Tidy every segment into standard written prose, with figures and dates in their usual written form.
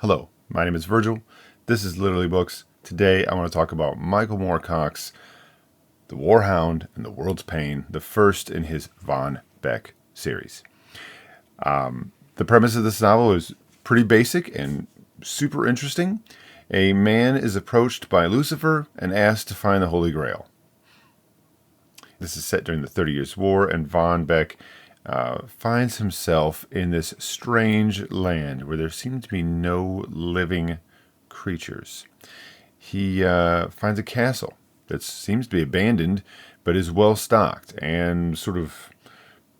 Hello, my name is Virgil. This is Literally Books. Today I want to talk about Michael Moorcock's The Warhound and the World's Pain, the first in his Von Beck series. The premise of this novel is pretty basic and super interesting. A man is approached by Lucifer and asked to find the Holy Grail. This is set during the 30 Years' War, and Von Beck finds himself in this strange land where there seem to be no living creatures. He finds a castle that seems to be abandoned, but is well stocked, and sort of,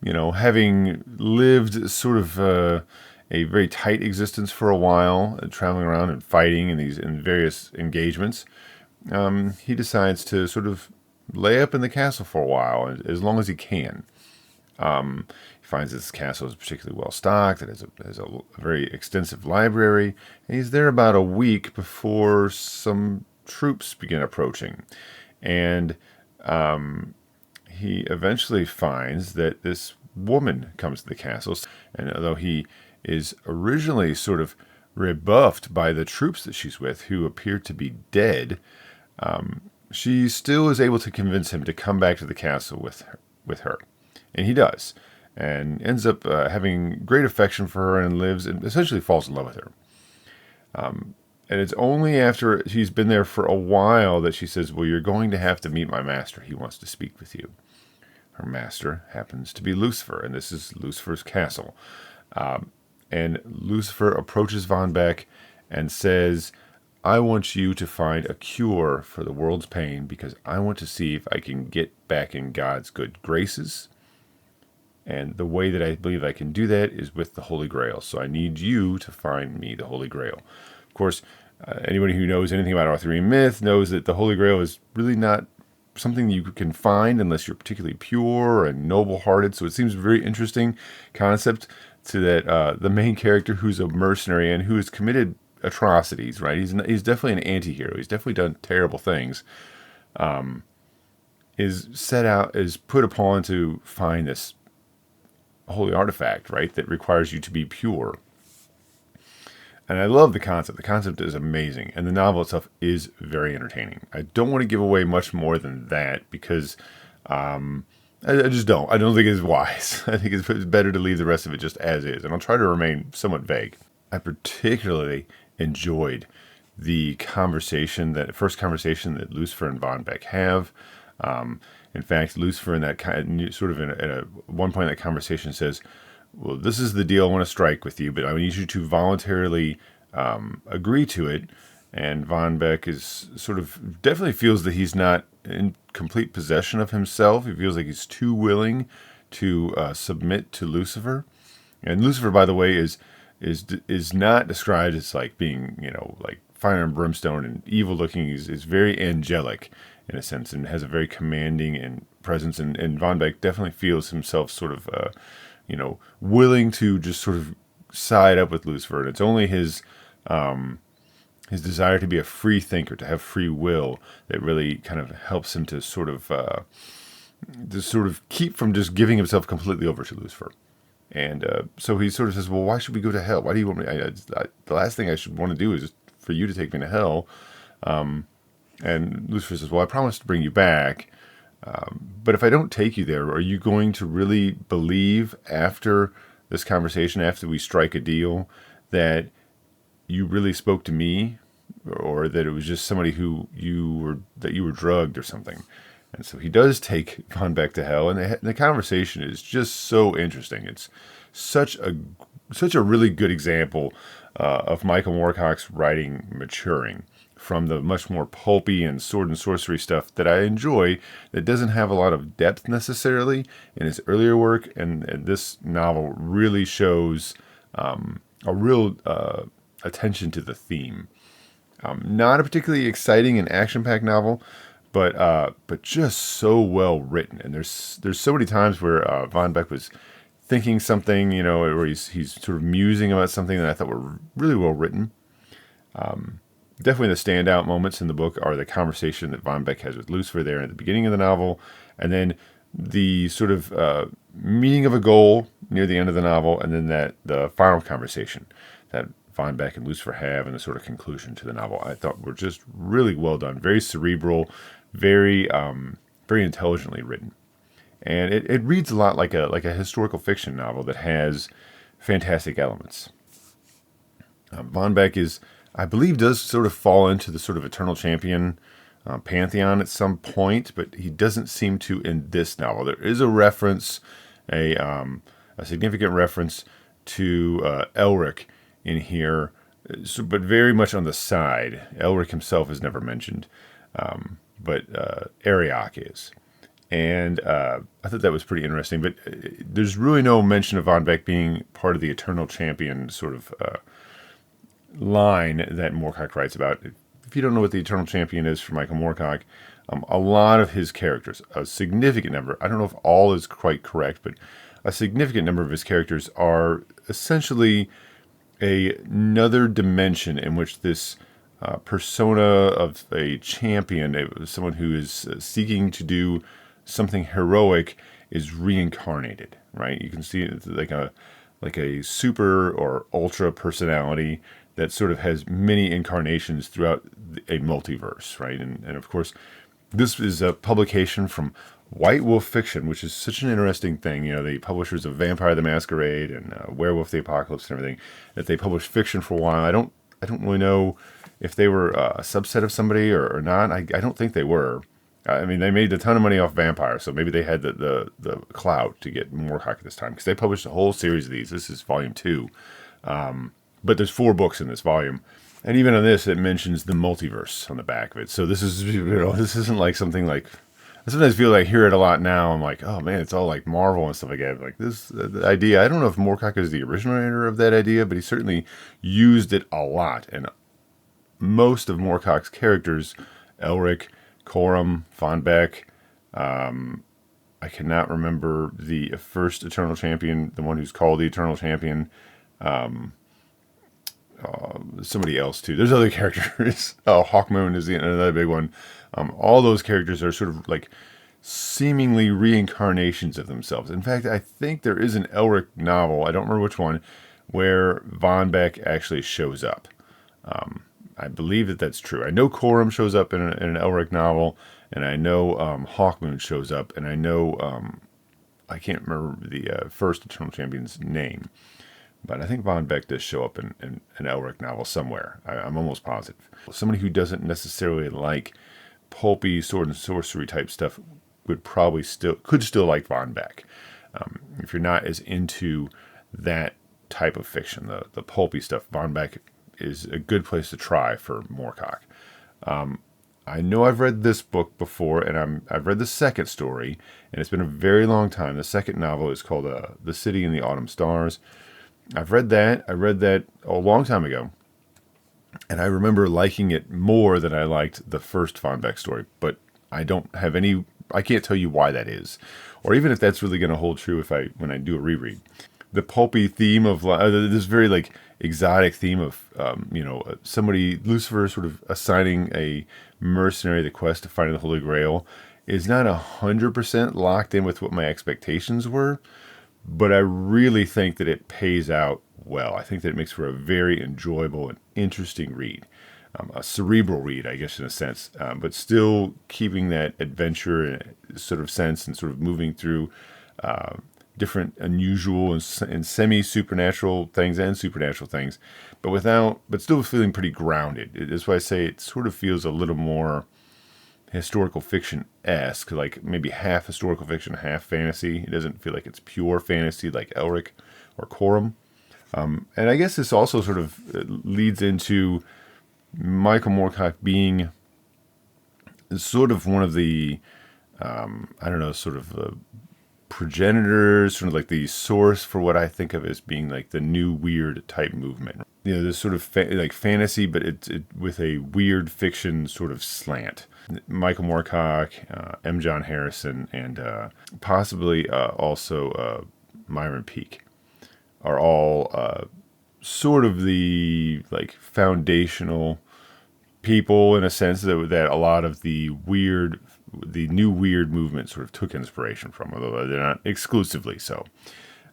having lived sort of a very tight existence for a while, traveling around and fighting in various engagements, he decides to sort of lay up in the castle for a while, as long as he can. He finds this castle is particularly well stocked. It has a very extensive library, and he's there about a week before some troops begin approaching. And he eventually finds that this woman comes to the castle, and although he is originally sort of rebuffed by the troops that she's with, who appear to be dead, she still is able to convince him to come back to the castle with her. And he does, and ends up having great affection for her, and lives and essentially falls in love with her. And it's only after he's been there for a while that she says, well, you're going to have to meet my master. He wants to speak with you. Her master happens to be Lucifer, and this is Lucifer's castle. And Lucifer approaches Von Beck and says, I want you to find a cure for the world's pain, because I want to see if I can get back in God's good graces. And the way that I believe I can do that is with the Holy Grail. So I need you to find me the Holy Grail. Of course, anybody who knows anything about Arthurian myth knows that the Holy Grail is really not something you can find unless you're particularly pure and noble-hearted. So it seems a very interesting concept to that the main character, who's a mercenary and who has committed atrocities, right? He's definitely an anti-hero. He's definitely done terrible things. Is put upon to find this holy artifact, right, that requires you to be pure. And I love the concept. The concept is amazing, and the novel itself is very entertaining. I don't want to give away much more than that, because I just don't. I don't think it's wise. I think it's better to leave the rest of it just as is, and I'll try to remain somewhat vague. I particularly enjoyed the first conversation that Lucifer and Von Beck have. In fact, Lucifer in that one point in that conversation says, well, this is the deal I want to strike with you, but I need you to voluntarily agree to it. And Von Beck is definitely feels that he's not in complete possession of himself. He feels like he's too willing to submit to Lucifer. And Lucifer, by the way, is not described as like being, like fire and brimstone and evil looking. He's very angelic in a sense, and has a very commanding and presence. And Von Beck definitely feels himself willing to just sort of side up with Lucifer. And it's only his desire to be a free thinker, to have free will, that really kind of helps him to sort of keep from just giving himself completely over to Lucifer. And so he sort of says, well, why should we go to hell? Why do you want me? The last thing I should want to do is just for you to take me to hell. And Lucifer says, well, I promise to bring you back. But if I don't take you there, are you going to really believe after this conversation, after we strike a deal, that you really spoke to me, or that it was just somebody who you were drugged or something? And so he does take Von Beck to hell, and the conversation is just so interesting. It's such a really good example of Michael Moorcock's writing maturing from the much more pulpy and sword and sorcery stuff that I enjoy, that doesn't have a lot of depth necessarily in his earlier work. And this novel really shows a real attention to the theme. Not a particularly exciting and action-packed novel, but just so well written. And there's so many times where Von Beck was thinking something, where he's sort of musing about something that I thought were really well written. Definitely the standout moments in the book are the conversation that Von Beck has with Lucifer there at the beginning of the novel, and then the sort of meeting of a goal near the end of the novel, and then the final conversation that Von Beck and Lucifer have, and the sort of conclusion to the novel, I thought were just really well done, very cerebral, very very intelligently written, and it reads a lot like a historical fiction novel that has fantastic elements. Von Beck is, I believe, does sort of fall into the sort of Eternal Champion pantheon at some point, but he doesn't seem to in this novel. There is a reference, a significant reference to Elric in here, but very much on the side. Elric himself is never mentioned, but Arioch is. And I thought that was pretty interesting, but there's really no mention of Von Beck being part of the Eternal Champion sort of line that Moorcock writes about. If you don't know what the Eternal Champion is for Michael Moorcock, a lot of his characters, a significant number, I don't know if all is quite correct, but a significant number of his characters are essentially another dimension in which this persona of a champion, someone who is seeking to do something heroic, is reincarnated, right? You can see it's like a super or ultra personality that sort of has many incarnations throughout a multiverse, right? And of course, this is a publication from White Wolf Fiction, which is such an interesting thing. You know, the publishers of Vampire the Masquerade and Werewolf the Apocalypse and everything, that they published fiction for a while. I don't really know if they were a subset of somebody or not. I don't think they were. I mean, they made a ton of money off Vampire, so maybe they had the clout to get Moorcock at this time, because they published a whole series of these. This is volume 2. But there's 4 books in this volume. And even on this, it mentions the multiverse on the back of it. So this is, this isn't like something like, I sometimes feel like I hear it a lot now. I'm like, oh man, it's all like Marvel and stuff like that. Like this the idea, I don't know if Moorcock is the originator of that idea, but he certainly used it a lot. And most of Moorcock's characters, Elric, Corum, Von Beck, I cannot remember the first Eternal Champion, the one who's called the Eternal Champion, somebody else too. There's other characters. Hawkmoon is another big one. All those characters are sort of like seemingly reincarnations of themselves. In fact, I think there is an Elric novel, I don't remember which one, where Von Beck actually shows up. I believe that that's true. I know Corum shows up in an Elric novel, and I know Hawkmoon shows up, and I know, I can't remember the first Eternal Champion's name. But I think Von Beck does show up in an Elric novel somewhere. I'm almost positive. Somebody who doesn't necessarily like pulpy sword and sorcery type stuff could still like Von Beck. If you're not as into that type of fiction, the pulpy stuff, Von Beck is a good place to try for Moorcock. I know I've read this book before, and I've read the second story, and it's been a very long time. The second novel is called The City in the Autumn Stars. I've read that. I read that a long time ago, and I remember liking it more than I liked the first Von Beck story, but I can't tell you why that is, or even if that's really going to hold true when I do a reread. The pulpy theme of this very like exotic theme of somebody, Lucifer, sort of assigning a mercenary the quest to finding the Holy Grail is not 100% locked in with what my expectations were. But I really think that it pays out well. I think that it makes for a very enjoyable and interesting read. A cerebral read, I guess, in a sense, but still keeping that adventure sort of sense and sort of moving through different unusual and semi-supernatural things and supernatural things, but still feeling pretty grounded. That's why I say it sort of feels a little more historical fiction-esque, like maybe half historical fiction, half fantasy. It doesn't feel like it's pure fantasy like Elric or Corum. And I guess this also sort of leads into Michael Moorcock being sort of one of the, sort of the progenitors, sort of like the source for what I think of as being like the new weird type movement. This sort of like fantasy, but it's with a weird fiction sort of slant. Michael Moorcock, M. John Harrison, and possibly also Myron Peake are all sort of the like foundational people in a sense that a lot of the new weird movement sort of took inspiration from, although they're not exclusively so.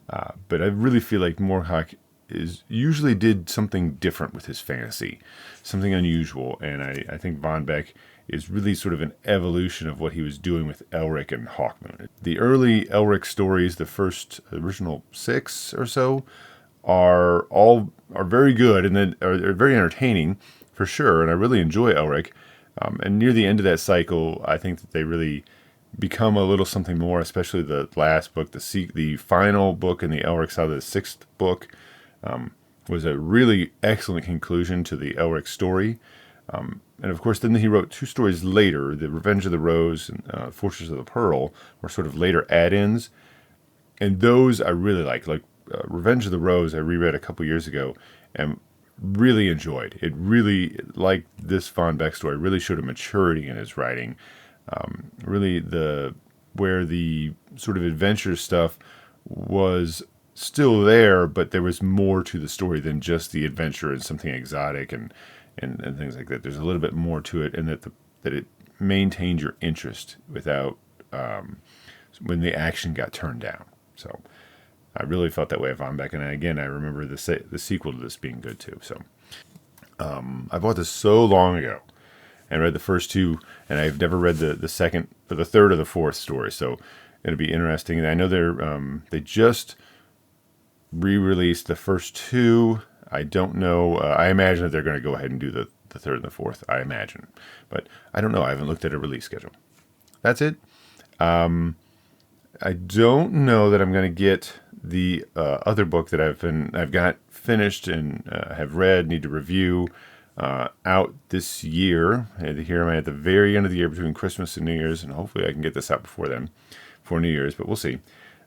But I really feel like Moorcock usually did something different with his fantasy, something unusual. And I think Von Beck is really sort of an evolution of what he was doing with Elric and Hawkmoon. The early Elric stories, the first original 6 or so, are very good, and then are very entertaining for sure. And I really enjoy Elric. And near the end of that cycle, I think that they really become a little something more, especially the last book, the final book in the Elric saga, the 6th book, was a really excellent conclusion to the Elric story. And of course, then he wrote 2 stories later, The Revenge of the Rose and Fortress of the Pearl, were sort of later add-ins. And those I really like. Revenge of the Rose, I reread a couple years ago and really enjoyed. It really, like this Von Beck story, really showed a maturity in his writing. Really, where the sort of adventure stuff was still there, but there was more to the story than just the adventure and something exotic and things like that. There's a little bit more to it, and that it maintained your interest without when the action got turned down. So I really felt that way of Von Beck, and again, I remember the sequel to this being good too. So I bought this so long ago and read the first 2, and I've never read the second, or the third, or the fourth story. So it'll be interesting. And I know they just re-released the first 2. I don't know. I imagine that they're going to go ahead and do the third and the fourth. I imagine, but I don't know. I haven't looked at a release schedule. That's it. I don't know that I'm going to get the other book that I've got finished and have read, need to review, out this year. Here am I at the very end of the year between Christmas and New Year's, and hopefully I can get this out before then, for New Year's, but we'll see.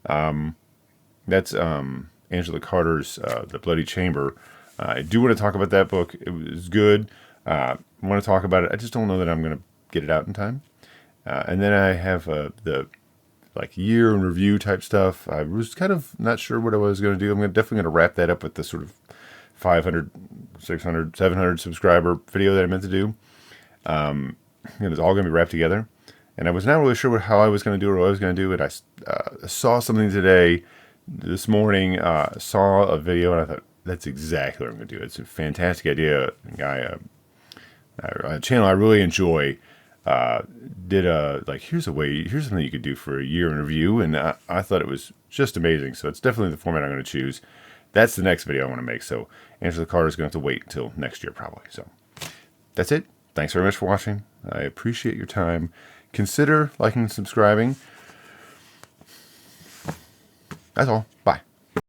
That's Angela Carter's The Bloody Chamber. I do want to talk about that book. It was good. I want to talk about it. I just don't know that I'm going to get it out in time. And then I have the year in review type stuff. I was kind of not sure what I was going to do. I'm definitely going to wrap that up with the sort of 500, 600, 700 subscriber video that I meant to do. It's all going to be wrapped together. And I was not really sure how I was going to do it or what I was going to do. And I saw something this morning, saw a video, and I thought, that's exactly what I'm going to do. It's a fantastic idea. A channel I really enjoy did here's something you could do for a year in review, and I thought it was just amazing. So it's definitely the format I'm going to choose. That's the next video I want to make. So Angela Carter's going to have to wait until next year probably. So that's it. Thanks very much for watching. I appreciate your time. Consider liking and subscribing. That's all. Bye.